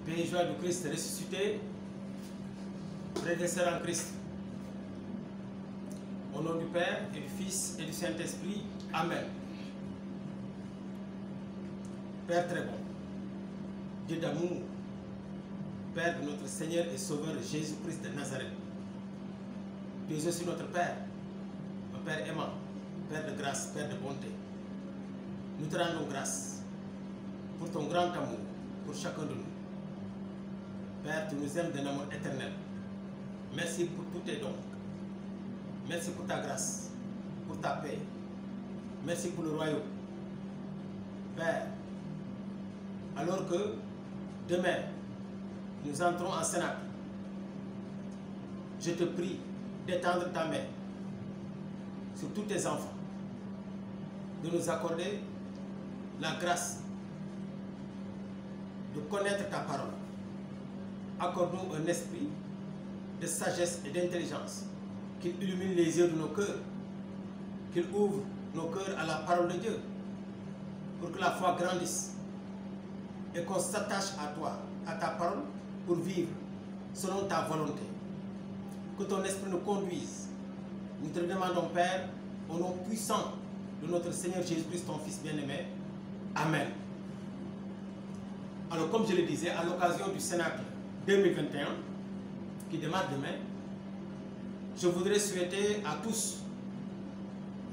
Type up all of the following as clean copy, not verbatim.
Paix et joie du Christ ressuscité, frères et sœurs en Christ. Au nom du Père et du Fils et du Saint-Esprit. Amen. Père très bon, Dieu d'amour, Père de notre Seigneur et Sauveur Jésus-Christ de Nazareth. Tu es aussi notre Père, un Père aimant, Père de grâce, Père de bonté. Nous te rendons grâce pour ton grand amour, pour chacun de nous. Père, tu nous aimes d'un amour éternel. Merci pour tous tes dons. Merci pour ta grâce, pour ta paix. Merci pour le royaume. Père, alors que demain, nous entrons en Sénat, je te prie d'étendre ta main sur tous tes enfants, de nous accorder la grâce de connaître ta parole. Accorde-nous un esprit de sagesse et d'intelligence, qu'il illumine les yeux de nos cœurs, qu'il ouvre nos cœurs à la parole de Dieu, pour que la foi grandisse et qu'on s'attache à toi, à ta parole, pour vivre selon ta volonté. Que ton esprit nous conduise. Nous te le demandons, Père, au nom puissant de notre Seigneur Jésus-Christ, ton Fils bien-aimé. Amen. Alors, comme je le disais, à l'occasion du Cénacle 2021, qui démarre demain, je voudrais souhaiter à tous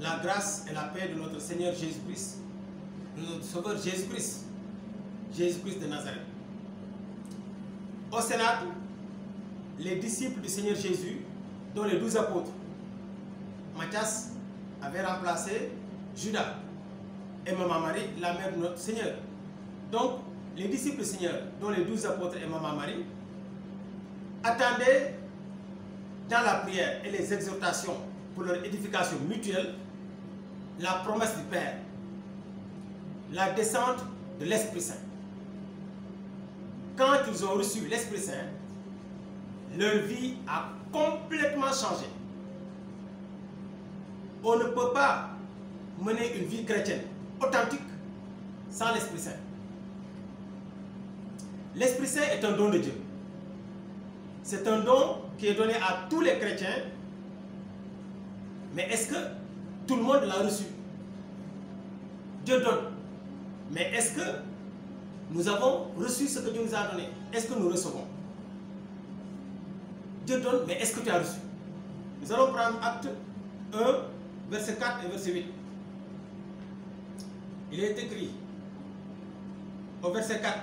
la grâce et la paix de notre Seigneur Jésus-Christ, de notre Sauveur Jésus-Christ, Jésus-Christ de Nazareth. Au Cénacle, les disciples du Seigneur Jésus, dont les 12 apôtres, Matthias avait remplacé Judas et Maman Marie, la mère de notre Seigneur. Donc, les disciples du Seigneur, dont les 12 apôtres et Maman Marie, attendaient dans la prière et les exhortations pour leur édification mutuelle la promesse du Père, la descente de l'Esprit Saint. Quand ils ont reçu l'Esprit Saint, leur vie a complètement changé. On ne peut pas mener une vie chrétienne authentique sans l'Esprit Saint. L'Esprit Saint est un don de Dieu. C'est un don qui est donné à tous les chrétiens. Mais est-ce que tout le monde l'a reçu? Dieu donne. Mais est-ce que nous avons reçu ce que Dieu nous a donné? Est-ce que nous recevons? Dieu donne, mais est-ce que tu as reçu? Nous allons prendre Acte 1, verset 4 et verset 8. Il est écrit au verset 4.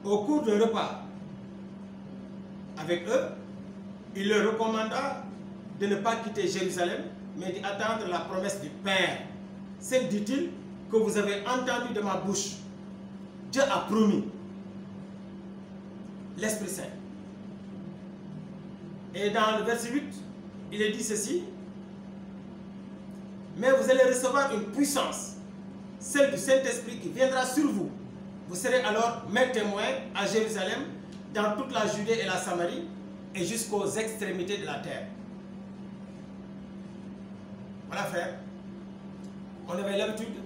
Au cours d'un repas avec eux, il leur recommanda de ne pas quitter Jérusalem, mais d'attendre la promesse du Père. Celle, dit-il, que vous avez entendue de ma bouche. Dieu a promis l'Esprit Saint. Et dans le verset 8, il est dit ceci: mais vous allez recevoir une puissance, celle du Saint-Esprit qui viendra sur vous. Vous serez alors mes témoins à Jérusalem, dans toute la Judée et la Samarie, et jusqu'aux extrémités de la terre. Voilà, frère. On avait l'habitude,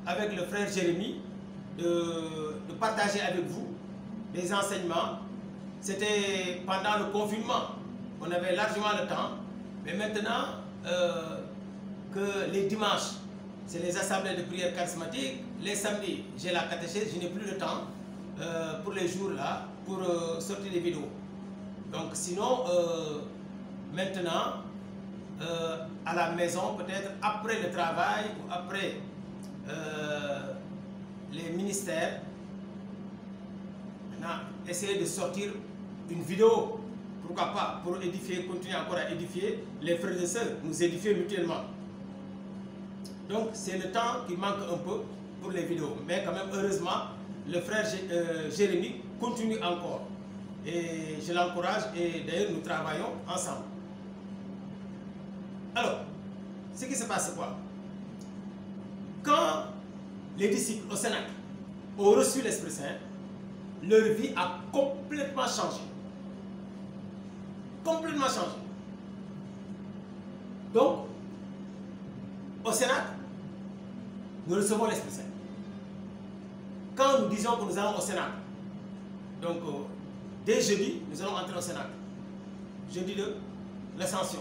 avec le frère Jérémie, de partager avec vous des enseignements. C'était pendant le confinement. On avait largement le temps. Mais maintenant que les dimanches, c'est les assemblées de prière charismatique, les samedis, j'ai la catéchèse, je n'ai plus le temps pour les jours là, pour sortir des vidéos. Donc sinon, maintenant, à la maison, peut-être après le travail ou après les ministères, maintenant, essayer de sortir une vidéo, pourquoi pas, pour édifier, continuer encore à édifier les frères et sœurs, nous édifier mutuellement. Donc c'est le temps qui manque un peu pour les vidéos, mais quand même heureusement, le frère Jérémie continue encore. Et je l'encourage et d'ailleurs nous travaillons ensemble. Alors, ce qui se passe quoi? Quand les disciples au Cénacle ont reçu l'Esprit Saint, leur vie a complètement changé. Complètement changé. Donc, au Cénacle, nous recevons l'Esprit Saint. Quand nous disons que nous allons au Sénat, donc dès jeudi, nous allons entrer au Sénat. Jeudi de l'Ascension.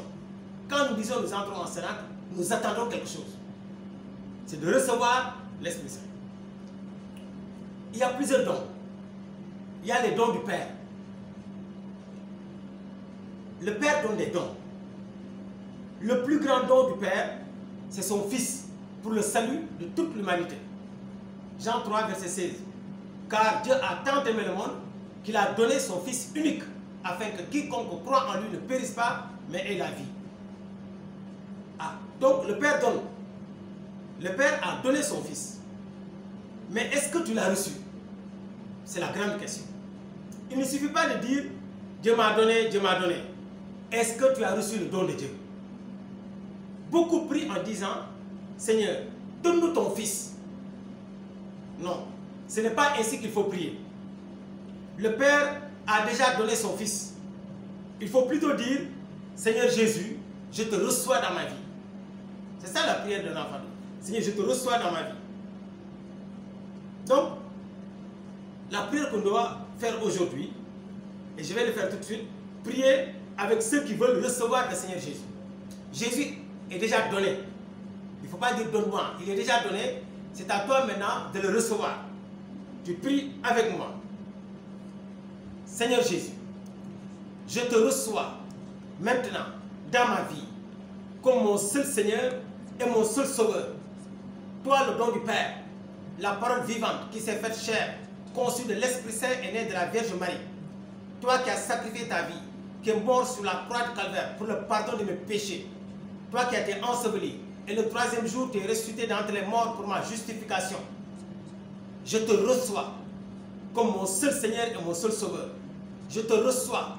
Quand nous disons que nous entrons en Sénat, nous attendons quelque chose. C'est de recevoir l'Esprit Saint. Il y a plusieurs dons. Il y a les dons du Père. Le Père donne des dons. Le plus grand don du Père, c'est son Fils pour le salut de toute l'humanité. Jean 3, verset 16. Car Dieu a tant aimé le monde qu'il a donné son Fils unique afin que quiconque croit en lui ne périsse pas, mais ait la vie. Ah, donc le Père donne. Le Père a donné son Fils. Mais est-ce que tu l'as reçu? C'est la grande question. Il ne suffit pas de dire Dieu m'a donné, Dieu m'a donné. Est-ce que tu as reçu le don de Dieu? Beaucoup prient en disant Seigneur, donne-nous ton Fils. Non, ce n'est pas ainsi qu'il faut prier. Le Père a déjà donné son Fils. Il faut plutôt dire Seigneur Jésus, je te reçois dans ma vie. C'est ça la prière d'un enfant. Seigneur, je te reçois dans ma vie. Donc, la prière qu'on doit faire aujourd'hui, et je vais le faire tout de suite, prier avec ceux qui veulent recevoir le Seigneur Jésus. Jésus est déjà donné. Il ne faut pas dire donne-moi. Il est déjà donné. C'est à toi maintenant de le recevoir. Tu pries avec moi. Seigneur Jésus, je te reçois maintenant dans ma vie comme mon seul Seigneur et mon seul Sauveur. Toi, le don du Père, la parole vivante qui s'est faite chair, conçue de l'Esprit Saint et née de la Vierge Marie. Toi qui as sacrifié ta vie, qui es mort sur la croix de Calvaire pour le pardon de mes péchés. Toi qui as été enseveli et le troisième jour tu es ressuscité d'entre les morts pour ma justification. Je te reçois comme mon seul Seigneur et mon seul Sauveur. Je te reçois,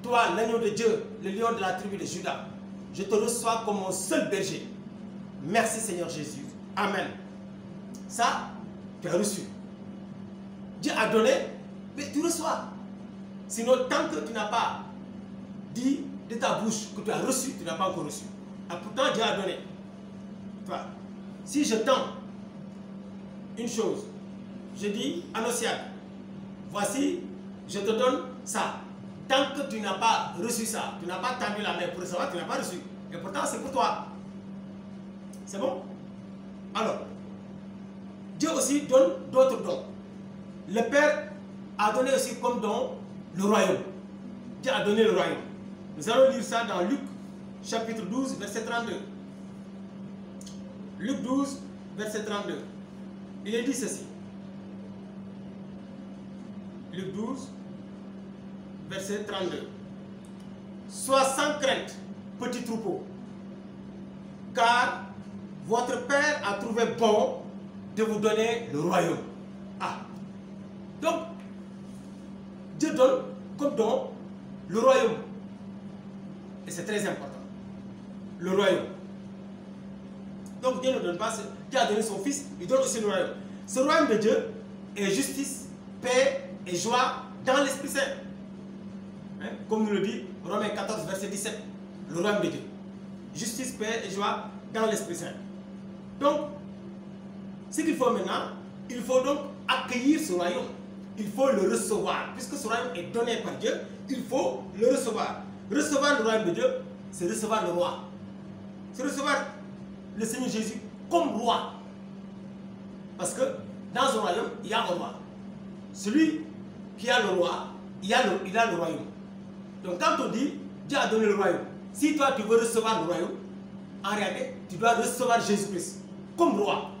toi l'agneau de Dieu, le lion de la tribu de Juda. Je te reçois comme mon seul berger. Merci Seigneur Jésus. Amen. Ça, tu as reçu. Dieu a donné, mais tu reçois. Sinon, tant que tu n'as pas dit de ta bouche que tu as reçu, tu n'as pas encore reçu. Ah, pourtant, Dieu a donné. Toi, si je tends une chose, je dis à Nosiad, voici, je te donne ça. Tant que tu n'as pas reçu ça, tu n'as pas tendu la main pour recevoir, tu n'as pas reçu. Et pourtant, c'est pour toi. C'est bon? Alors, Dieu aussi donne d'autres dons. Le Père a donné aussi comme don le royaume. Dieu a donné le royaume. Nous allons lire ça dans Luc, chapitre 12, verset 32. Luc 12, verset 32. Il est dit ceci. Luc 12, verset 32. Sois sans crainte, petit troupeau, car votre Père a trouvé bon de vous donner le royaume. Ah, donc, Dieu donne comme don le royaume. Et c'est très important. Le royaume. Donc Dieu ne donne pas, Dieu a donné son Fils, il donne aussi le royaume. Ce royaume de Dieu est justice, paix et joie dans l'Esprit Saint. Hein? Comme nous le dit Romains 14, verset 17. Le royaume de Dieu. Justice, paix et joie dans l'Esprit Saint. Donc, ce qu'il faut maintenant, il faut donc accueillir ce royaume. Il faut le recevoir. Puisque ce royaume est donné par Dieu, il faut le recevoir. Recevoir le royaume de Dieu, c'est recevoir le roi. C'est recevoir le Seigneur Jésus comme roi. Parce que dans un royaume, il y a un roi. Celui qui a le roi, il a le royaume. Donc quand on dit Dieu a donné le royaume, si toi tu veux recevoir le royaume, en réalité, tu dois recevoir Jésus-Christ comme roi.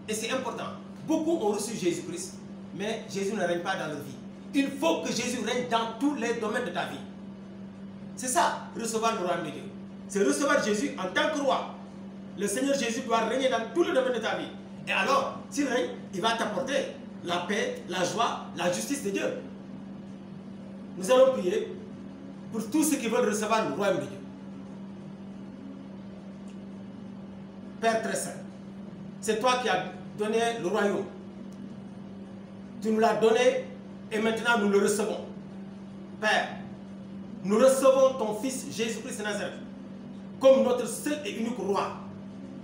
Et c'est important. Beaucoup ont reçu Jésus-Christ, mais Jésus ne règne pas dans leur vie. Il faut que Jésus règne dans tous les domaines de ta vie. C'est ça, recevoir le royaume de Dieu. C'est recevoir Jésus en tant que roi. Le Seigneur Jésus doit régner dans tous les domaines de ta vie. Et alors, s'il règne, il va t'apporter la paix, la joie, la justice de Dieu. Nous allons prier pour tous ceux qui veulent recevoir le royaume de Dieu. Père très saint, c'est toi qui as donné le royaume. Tu nous l'as donné et maintenant nous le recevons. Père, nous recevons ton Fils Jésus-Christ de Nazareth comme notre seul et unique roi.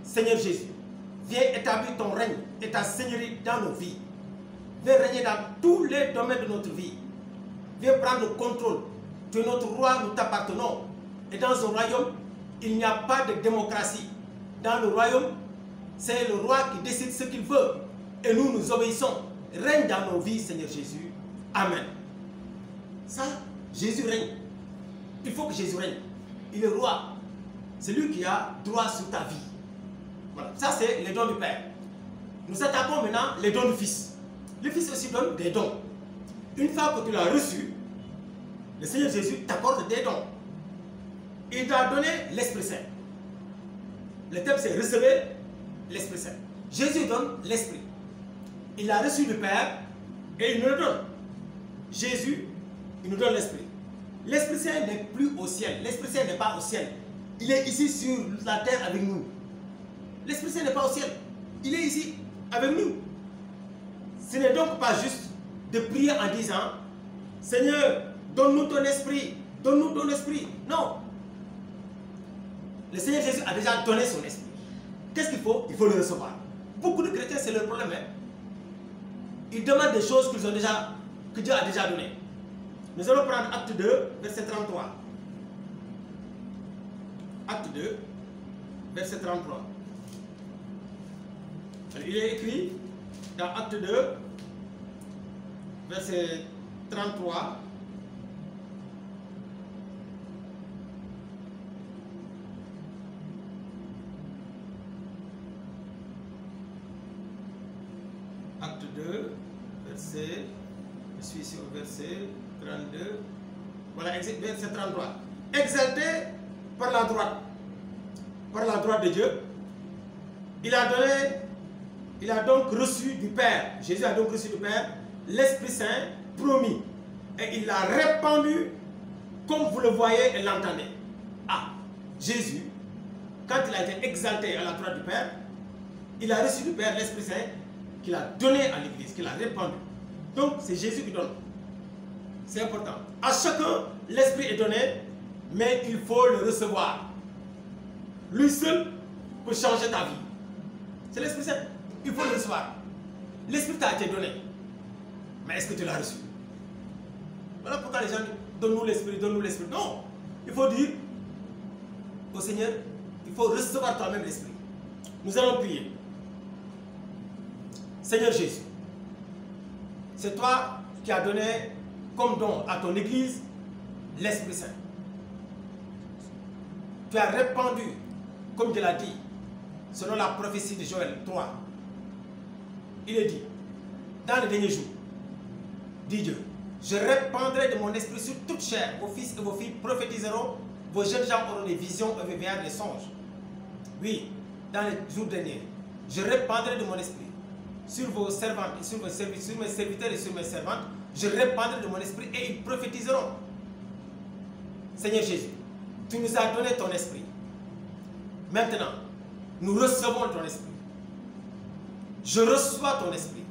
Seigneur Jésus, viens établir ton règne et ta seigneurie dans nos vies. Viens régner dans tous les domaines de notre vie. Viens prendre le contrôle. Tu es notre roi, nous t'appartenons. Et dans un royaume, il n'y a pas de démocratie. Dans le royaume, c'est le roi qui décide ce qu'il veut. Et nous, nous obéissons. Règne dans nos vies, Seigneur Jésus. Amen. Ça, Jésus règne. Il faut que Jésus règne. Il est roi. C'est lui qui a droit sur ta vie. Voilà. Ça, c'est les dons du Père. Nous attaquons maintenant les dons du Fils. Le Fils aussi donne des dons. Une fois que tu l'as reçu, le Seigneur Jésus t'accorde des dons. Il t'a donné l'Esprit Saint. Le thème, c'est recevoir l'Esprit Saint. Jésus donne l'Esprit. Il a reçu du Père et il nous le donne. Jésus, il nous donne l'Esprit. L'Esprit Saint n'est plus au ciel. L'Esprit Saint n'est pas au ciel. Il est ici sur la terre avec nous. L'Esprit Saint n'est pas au ciel. Il est ici avec nous. Ce n'est donc pas juste de prier en disant « Seigneur, donne-nous ton esprit, donne-nous ton esprit ». Non. Le Seigneur Jésus a déjà donné son esprit. Qu'est-ce qu'il faut? Il faut le recevoir. Beaucoup de chrétiens, c'est leur problème. Ils demandent des choses que Dieu a déjà données. Nous allons prendre Acte 2, verset 33. Acte 2, verset 33. Il est écrit dans Acte 2, verset 33. Acte 2, verset, je suis sur verset 32. Voilà, verset 33. Exalté par la droite de Dieu, il a donc reçu du Père, Jésus a donc reçu du Père l'Esprit Saint promis. Et il l'a répandu comme vous le voyez et l'entendez. Ah, Jésus, quand il a été exalté à la droite du Père, il a reçu du Père l'Esprit Saint qu'il a donné à l'Église, qu'il a répandu. Donc, c'est Jésus qui donne. C'est important. À chacun, l'Esprit est donné, mais il faut le recevoir. Lui seul peut changer ta vie. C'est l'Esprit Saint. Il faut le recevoir. L'Esprit t'a été donné. Mais est-ce que tu l'as reçu? Voilà pourquoi les gens disent, donne-nous l'Esprit, donne-nous l'Esprit. Non. Il faut dire au Seigneur, il faut recevoir toi-même l'Esprit. Nous allons prier. Seigneur Jésus, c'est toi qui as donné comme don à ton Église l'Esprit Saint. Tu as répandu, comme tu l'as dit, selon la prophétie de Joël 3. Il est dit, dans les derniers jours, dit Dieu, je répandrai de mon esprit sur toute chair, vos fils et vos filles prophétiseront, vos jeunes gens auront des visions et vos vieillards des songes. Oui, dans les jours derniers, je répandrai de mon esprit sur vos servantes et sur mes serviteurs et sur mes servantes, je répandrai de mon esprit et ils prophétiseront. Seigneur Jésus, tu nous as donné ton esprit. Maintenant, nous recevons ton esprit. Je reçois ton esprit.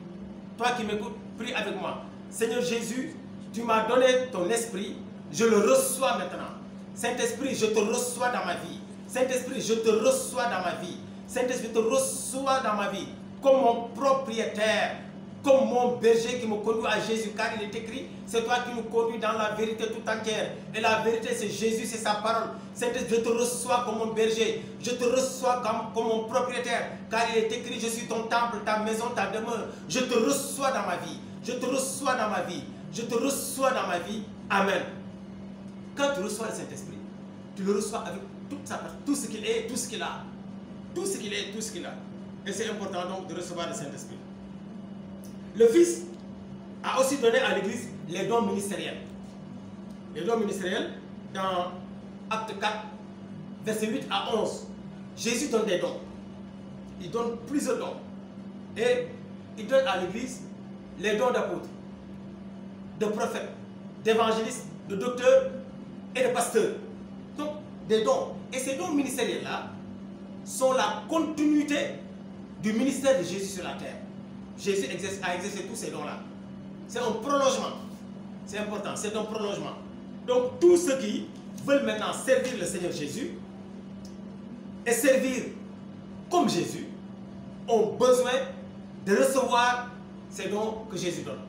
Toi qui m'écoutes, prie avec moi. Seigneur Jésus, tu m'as donné ton esprit, je le reçois maintenant. Saint-Esprit, je te reçois dans ma vie. Saint-Esprit, je te reçois dans ma vie. Saint-Esprit, je te reçois dans ma vie. Comme mon propriétaire, comme mon berger qui me conduit à Jésus, car il est écrit, c'est toi qui nous conduis dans la vérité tout entière. Et la vérité, c'est Jésus, c'est sa parole. Saint-Esprit, je te reçois comme mon berger, je te reçois comme mon propriétaire, car il est écrit, je suis ton temple, ta maison, ta demeure. Je te reçois dans ma vie, je te reçois dans ma vie, je te reçois dans ma vie. Amen. Quand tu reçois le Saint-Esprit, tu le reçois avec toute sa part, tout ce qu'il est, tout ce qu'il a. Tout ce qu'il est, tout ce qu'il a. Et c'est important donc de recevoir le Saint-Esprit. Le Fils a aussi donné à l'Église les dons ministériels. Les dons ministériels, dans Acte 4, verset 8 à 11, Jésus donne des dons. Il donne plusieurs dons. Et il donne à l'Église les dons d'apôtres, de prophètes, d'évangélistes, de docteurs et de pasteurs. Donc, des dons. Et ces dons ministériels-là sont la continuité du ministère de Jésus sur la terre. Jésus a exercé tous ces dons-là. C'est un prolongement. C'est important, c'est un prolongement. Donc, tous ceux qui veulent maintenant servir le Seigneur Jésus et servir comme Jésus, ont besoin de recevoir ces dons que Jésus donne.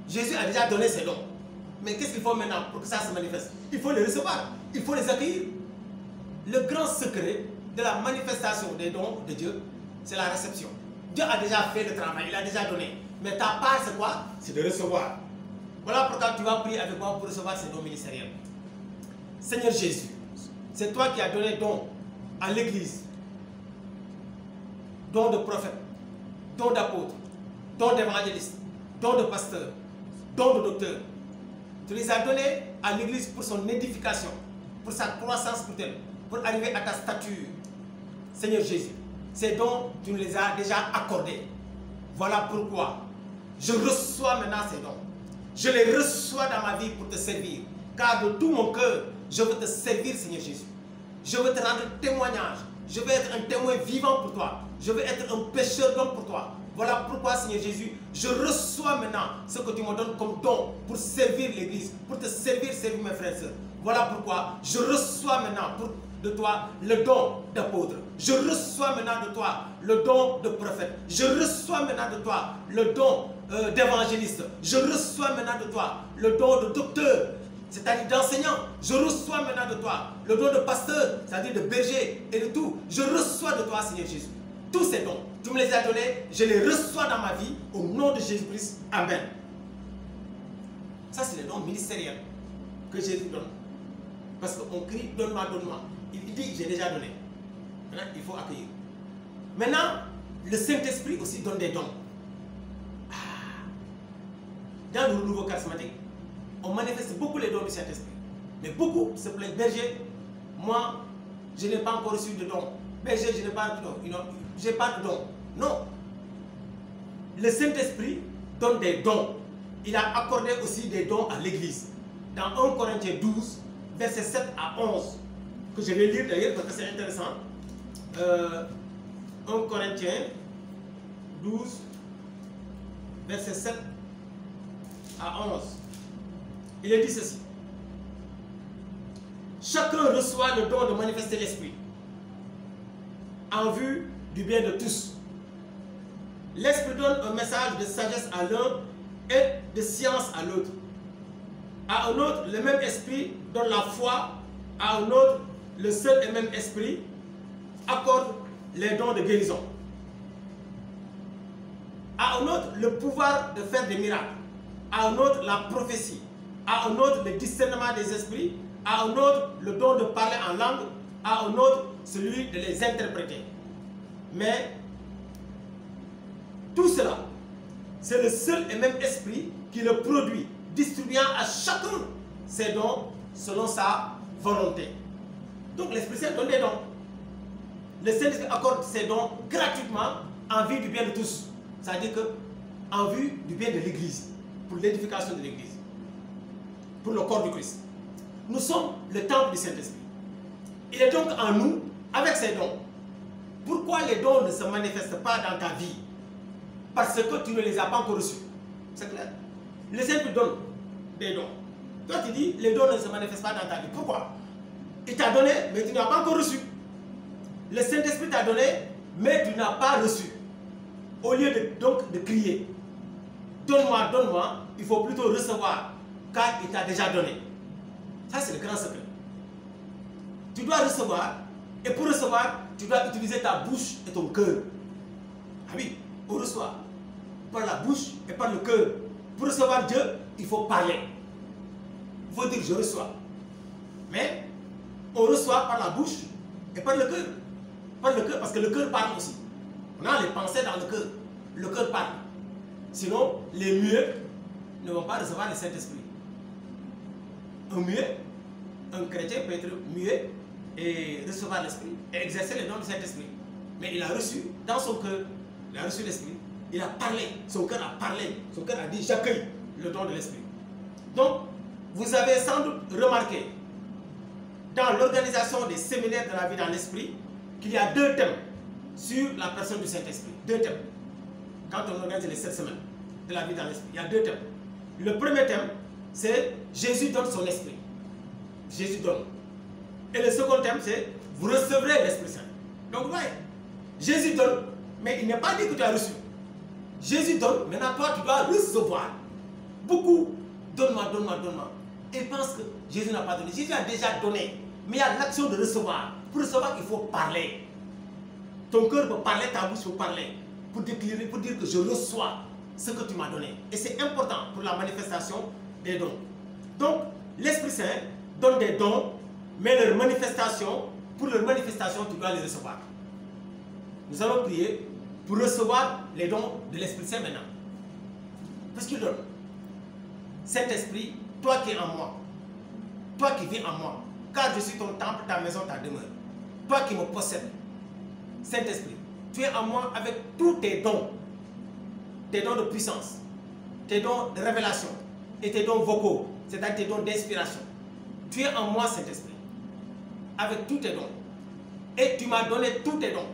Jésus a déjà donné ses dons. Mais qu'est-ce qu'il faut maintenant pour que ça se manifeste? Il faut les recevoir, il faut les accueillir. Le grand secret de la manifestation des dons de Dieu, c'est la réception. Dieu a déjà fait le travail, il a déjà donné. Mais ta part, c'est quoi? C'est de recevoir. Voilà pourquoi tu vas prier avec moi pour recevoir ces dons ministériels. Seigneur Jésus, c'est toi qui as donné don à l'Église. Don de prophète, don d'apôtre, don d'évangéliste, don de pasteur, don de docteur. Tu les as donnés à l'Église pour son édification, pour sa croissance spirituelle, pour arriver à ta stature. Seigneur Jésus, ces dons, tu nous les as déjà accordés. Voilà pourquoi je reçois maintenant ces dons. Je les reçois dans ma vie pour te servir. Car de tout mon cœur, je veux te servir, Seigneur Jésus. Je veux te rendre témoignage. Je veux être un témoin vivant pour toi. Je veux être un pécheur d'homme pour toi. Voilà pourquoi, Seigneur Jésus, je reçois maintenant ce que tu me donnes comme don pour servir l'Église, pour te servir mes frères et sœurs. Voilà pourquoi je reçois maintenant de toi le don d'apôtre. Je reçois maintenant de toi le don de prophète. Je reçois maintenant de toi le don d'évangéliste. Je reçois maintenant de toi le don de docteur, c'est-à-dire d'enseignant. Je reçois maintenant de toi le don de pasteur, c'est-à-dire de berger et de tout. Je reçois de toi, Seigneur Jésus, tous ces dons. Tu me les as donnés, je les reçois dans ma vie au nom de Jésus-Christ. Amen. Ça, c'est les dons ministériels que Jésus donne. Parce qu'on crie, donne-moi, donne-moi. Il dit, j'ai déjà donné. Maintenant, il faut accueillir. Maintenant, le Saint-Esprit aussi donne des dons. Dans le renouveau charismatique, on manifeste beaucoup les dons du Saint-Esprit. Mais beaucoup se plaignent, berger, moi, je n'ai pas encore reçu de dons. Berger, je n'ai pas de dons. Je n'ai pas de dons. Non. Le Saint-Esprit donne des dons. Il a accordé aussi des dons à l'Église. Dans 1 Corinthiens 12, versets 7 à 11, que je vais lire d'ailleurs parce que c'est intéressant. 1 Corinthiens 12, versets 7 à 11. Il est dit ceci. Chacun reçoit le don de manifester l'Esprit en vue du bien de tous. L'Esprit donne un message de sagesse à l'un et de science à l'autre. À un autre, le même Esprit donne la foi. À un autre, le seul et même Esprit accorde les dons de guérison. À un autre, le pouvoir de faire des miracles. À un autre, la prophétie. À un autre, le discernement des esprits. À un autre, le don de parler en langue. À un autre, celui de les interpréter. Mais tout cela, c'est le seul et même Esprit qui le produit, distribuant à chacun ses dons selon sa volonté. Donc l'Esprit Saint donne des dons. Le Saint-Esprit accorde ses dons gratuitement en vue du bien de tous. C'est-à-dire en vue du bien de l'Église, pour l'édification de l'Église, pour le corps du Christ. Nous sommes le temple du Saint-Esprit. Il est donc en nous, avec ces dons. Pourquoi les dons ne se manifestent pas dans ta vie? Parce que tu ne les as pas encore reçus. C'est clair. Le Saint-Esprit donne des dons. Toi tu dis, les dons ne se manifestent pas dans ta vie. Pourquoi? Il t'a donné, mais tu n'as pas encore reçu. Le Saint-Esprit t'a donné, mais tu n'as pas reçu. Au lieu de crier, donne-moi, donne-moi, il faut plutôt recevoir, car il t'a déjà donné. Ça, c'est le grand secret. Tu dois recevoir, et pour recevoir, tu dois utiliser ta bouche et ton cœur. Ah oui, on reçoit par la bouche et par le cœur. Pour recevoir Dieu, il faut parler. Il faut dire je reçois. Mais on reçoit par la bouche et par le cœur. Par le cœur, parce que le cœur parle aussi. On a les pensées dans le cœur. Le cœur parle. Sinon, les muets ne vont pas recevoir le Saint-Esprit. Un muet, un chrétien peut être muet et recevoir l'Esprit et exercer les dons du Saint-Esprit. Mais il a reçu dans son cœur, il a reçu l'Esprit, il a parlé, son cœur a parlé, son cœur a dit j'accueille le don de l'Esprit. Donc, vous avez sans doute remarqué dans l'organisation des séminaires de la vie dans l'Esprit qu'il y a 2 thèmes sur la personne du Saint-Esprit. 2 thèmes. Quand on organise les 7 semaines de la vie dans l'Esprit, il y a 2 thèmes. Le premier thème, c'est Jésus donne son Esprit. Jésus donne. Et le second thème, c'est vous recevrez l'Esprit Saint. Donc, vous voyez, Jésus donne, Mais il n'est pas dit que tu as reçu. Jésus donne, maintenant toi tu dois recevoir. Beaucoup, donne-moi, donne-moi, donne-moi. Ils pensent que Jésus n'a pas donné. Jésus a déjà donné. Mais il y a l'action de recevoir. Pour recevoir, il faut parler. Ton cœur peut parler, ta bouche peut parler. Pour déclarer, pour dire que je reçois ce que tu m'as donné. Et c'est important pour la manifestation des dons. Donc, l'Esprit Saint donne des dons, mais leur manifestation, pour leur manifestation, tu dois les recevoir. Nous allons prier pour recevoir les dons de l'Esprit Saint maintenant. Parce qu'il donne. Saint-Esprit, toi qui es en moi, toi qui vis en moi, car je suis ton temple, ta maison, ta demeure. Toi qui me possèdes, Saint-Esprit, tu es en moi avec tous tes dons de puissance, tes dons de révélation et tes dons vocaux, c'est-à-dire tes dons d'inspiration. Tu es en moi, Saint-Esprit, avec tous tes dons. Et tu m'as donné tous tes dons.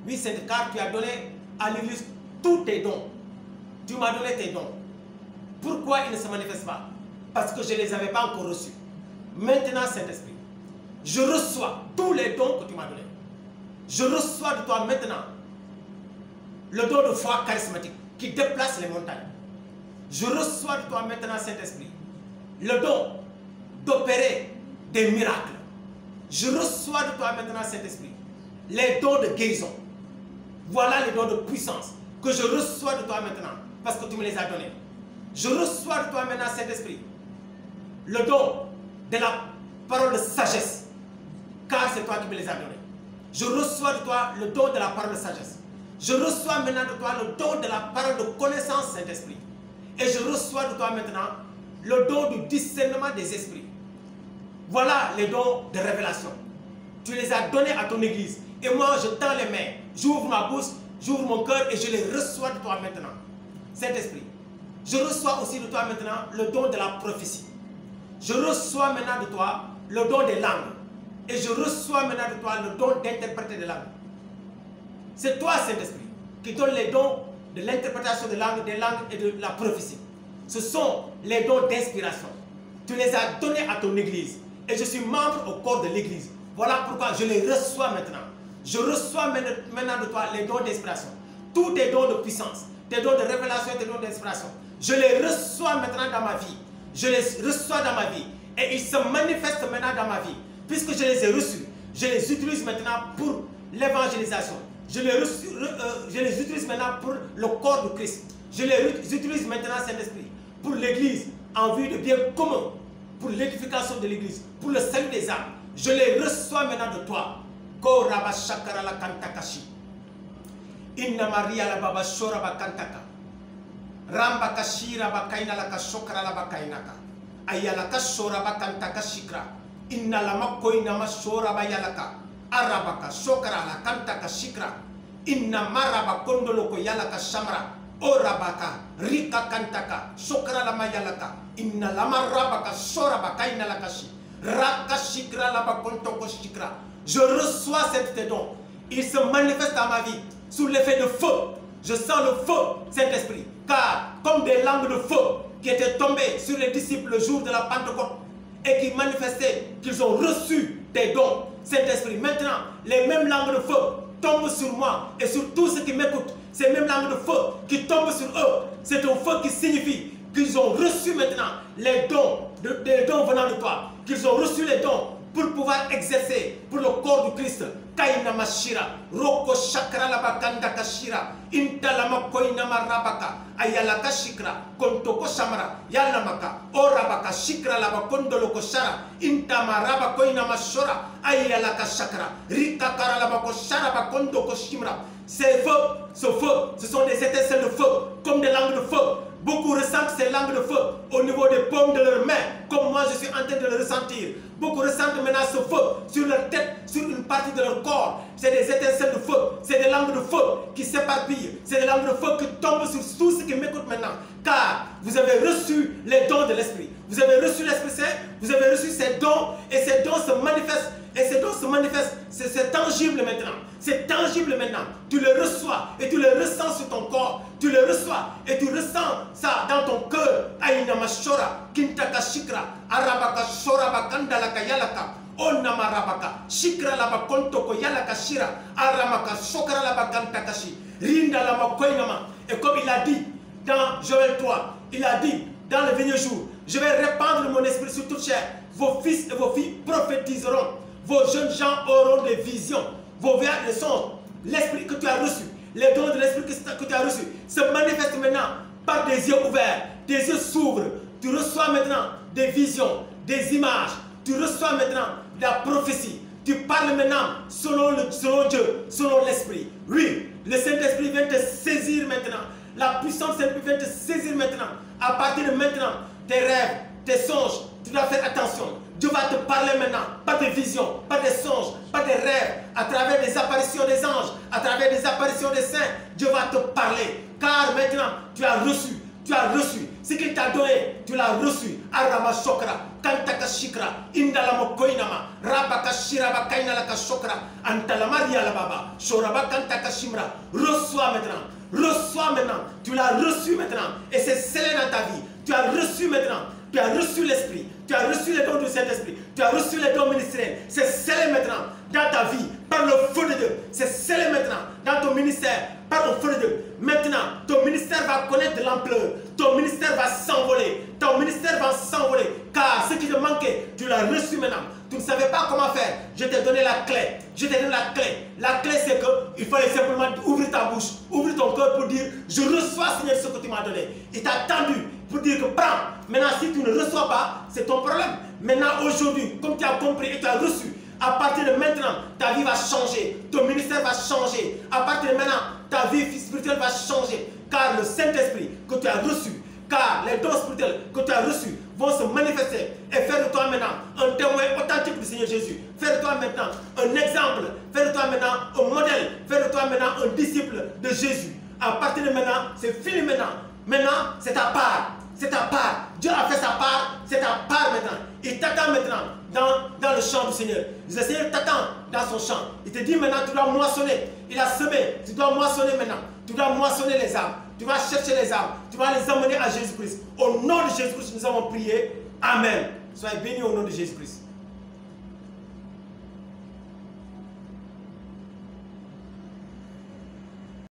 Oui, c'est car tu as donné à l'Église tous tes dons. Tu m'as donné tes dons. Pourquoi ils ne se manifestent pas? Parce que je ne les avais pas encore reçus. Maintenant, Saint-Esprit, je reçois tous les dons que tu m'as donnés. Je reçois de toi maintenant le don de foi charismatique qui déplace les montagnes. Je reçois de toi maintenant, Saint-Esprit, le don d'opérer des miracles. Je reçois de toi maintenant, Saint-Esprit, les dons de guérison. Voilà les dons de puissance que je reçois de toi maintenant parce que tu me les as donnés. Je reçois de toi maintenant, Saint-Esprit, le don de la parole de sagesse, car c'est toi qui me les as donnés. Je reçois de toi le don de la parole de sagesse. Je reçois maintenant de toi le don de la parole de connaissance, Saint-Esprit. Et je reçois de toi maintenant le don du discernement des esprits. Voilà les dons de révélation. Tu les as donnés à ton église. Et moi, je tends les mains, j'ouvre ma bouche, j'ouvre mon cœur et je les reçois de toi maintenant. Saint-Esprit, je reçois aussi de toi maintenant le don de la prophétie. Je reçois maintenant de toi le don des langues. Et je reçois maintenant de toi le don d'interpréter des langues. C'est toi, Saint-Esprit, qui donne les dons de l'interprétation des langues et de la prophétie. Ce sont les dons d'inspiration. Tu les as donnés à ton église. Et je suis membre au corps de l'église. Voilà pourquoi je les reçois maintenant. Je reçois maintenant de toi les dons d'inspiration. Tous tes dons de puissance, tes dons de révélation, tes dons d'inspiration. Je les reçois maintenant dans ma vie. Je les reçois dans ma vie. Et ils se manifestent maintenant dans ma vie. Puisque je les ai reçus, je les utilise maintenant pour l'évangélisation. Je les utilise maintenant pour le corps de Christ. Je les utilise maintenant, Saint-Esprit, pour l'église, en vue de bien commun, pour l'édification de l'église, pour le salut des âmes. Je les reçois maintenant de toi. Koraba shakara la kantakashi. Inna Maria la baba shora ba kantaka. Ramba kashira ba kaina la kashokara la ba kainaka. Ayala kashora ba kantaka shikra. Inna la makoina ma shora ba yalaka. Arabaka shokara la kantaka shikra. Inna maraba kondoloko yalaka shamra. Orabaka rika kantaka shokara la mayalaka. Inna la marabaka shora ba kaina la kashi. Raka shikra la ba kontoko shikra. Je reçois cet don. Il se manifeste dans ma vie sous l'effet de feu. Je sens le feu, Saint-Esprit. Car comme des langues de feu qui étaient tombées sur les disciples le jour de la Pentecôte et qui manifestaient qu'ils ont reçu des dons, Saint-Esprit, maintenant, les mêmes langues de feu tombent sur moi et sur tous ceux qui m'écoutent. Ces mêmes langues de feu qui tombent sur eux, c'est un feu qui signifie qu'ils ont reçu maintenant les dons venant de toi. Qu'ils ont reçu les dons pour pouvoir exercer pour le corps du Christ. Kaina mashira, roko shakra la bakanda kashira, intalama koina marabaka, ayala kashikra, kontoko shamara, yalamaka, orabaka shikra la bakondo loko shara, intamaraba koina mashora, ayala kashakra, rika kara la bakoshara bakondo koshimra. Ces feux, ce sont des étincelles de feu, comme des langues de feu. Beaucoup ressentent ces langues de feu au niveau des paumes de leurs mains, comme moi je suis en train de le ressentir. Beaucoup ressentent maintenant ce feu sur leur tête, sur une partie de leur corps. C'est des étincelles de feu, c'est des langues de feu qui s'éparpillent. C'est des langues de feu qui tombent sur tous ceux qui m'écoutent maintenant. Car vous avez reçu les dons de l'Esprit. Vous avez reçu l'Esprit Saint, vous avez reçu ces dons et ces dons se manifestent. Et ces dons se manifestent, c'est tangible maintenant. C'est tangible maintenant. Tu le reçois et tu le ressens sur ton corps. Tu le reçois et tu ressens ça dans ton cœur. Aïna mashora, kintaka shikra, arabaka shora bakanda laka yalaka, Onama rabaka. Shikra laba kontoko yalaka shira. Aramaka shokra laba kantakashi. Rinda lama koinama. Et comme il a dit dans Joël 3, il a dit dans le dernier jour, je vais répandre mon esprit sur toute chair. Vos fils et vos filles prophétiseront. Vos jeunes gens auront des visions. Vos vers des songes. L'esprit que tu as reçu, les dons de l'esprit que tu as reçu, se manifestent maintenant par des yeux ouverts. Tes yeux s'ouvrent. Tu reçois maintenant des visions, des images. Tu reçois maintenant de la prophétie. Tu parles maintenant selon Dieu, selon l'esprit. Oui, le Saint-Esprit vient te saisir maintenant. La puissance du Saint-Esprit vient te saisir maintenant. À partir de maintenant, tes rêves, tes songes, tu dois faire attention. Dieu va te parler maintenant, pas de visions, pas de songes, pas de rêves, à travers des apparitions des anges, à travers des apparitions des saints. Dieu va te parler, car maintenant, tu as reçu. Tu as reçu ce qu'il t'a donné, tu l'as reçu. Arama Shokra, Kantaka Shikra, Indalamo Koinama, Rabaka Shiraba Kainalaka Shokra, Antalamaria la Baba, Shoraba Kantaka Shimra. Reçois maintenant, tu l'as reçu maintenant, et c'est scellé dans ta vie. Tu as reçu maintenant, tu as reçu l'esprit, tu as reçu les dons du Saint-Esprit, tu as reçu les dons ministériels. C'est scellé maintenant dans ta vie par le feu de Dieu. C'est scellé maintenant dans ton ministère par le feu de Dieu. Maintenant, ton ministère va connaître de l'ampleur. Ton ministère va s'envoler. Ton ministère va s'envoler. Car ce qui te manquait, tu l'as reçu maintenant. Tu ne savais pas comment faire. Je t'ai donné la clé. Je t'ai donné la clé. La clé, c'est qu'il fallait simplement ouvrir ta bouche, ouvrir ton cœur pour dire, je reçois, Seigneur, ce que tu m'as donné. Il t'a attendu pour dire que prends. Maintenant, si tu ne reçois pas, c'est ton problème. Maintenant, aujourd'hui, comme tu as compris et tu as reçu, à partir de maintenant, ta vie va changer. Ton ministère va changer. À partir de maintenant, ta vie spirituelle va changer. Car le Saint-Esprit que tu as reçu, car les dons spirituels que tu as reçus vont se manifester et faire de toi maintenant un témoin authentique du Seigneur Jésus. Faire de toi maintenant un exemple. Faire de toi maintenant un modèle. Faire de toi maintenant un disciple de Jésus. À partir de maintenant, c'est fini maintenant. Maintenant, c'est ta part. C'est ta part. Dieu a fait sa part. C'est ta part maintenant. Il t'attend maintenant dans le champ du Seigneur. Le Seigneur t'attend dans son champ. Il te dit maintenant, tu dois moissonner. Il a semé. Tu dois moissonner maintenant. Tu dois moissonner les âmes. Tu vas chercher les âmes. Tu vas les emmener à Jésus-Christ. Au nom de Jésus-Christ, nous avons prié. Amen. Soyez bénis au nom de Jésus-Christ.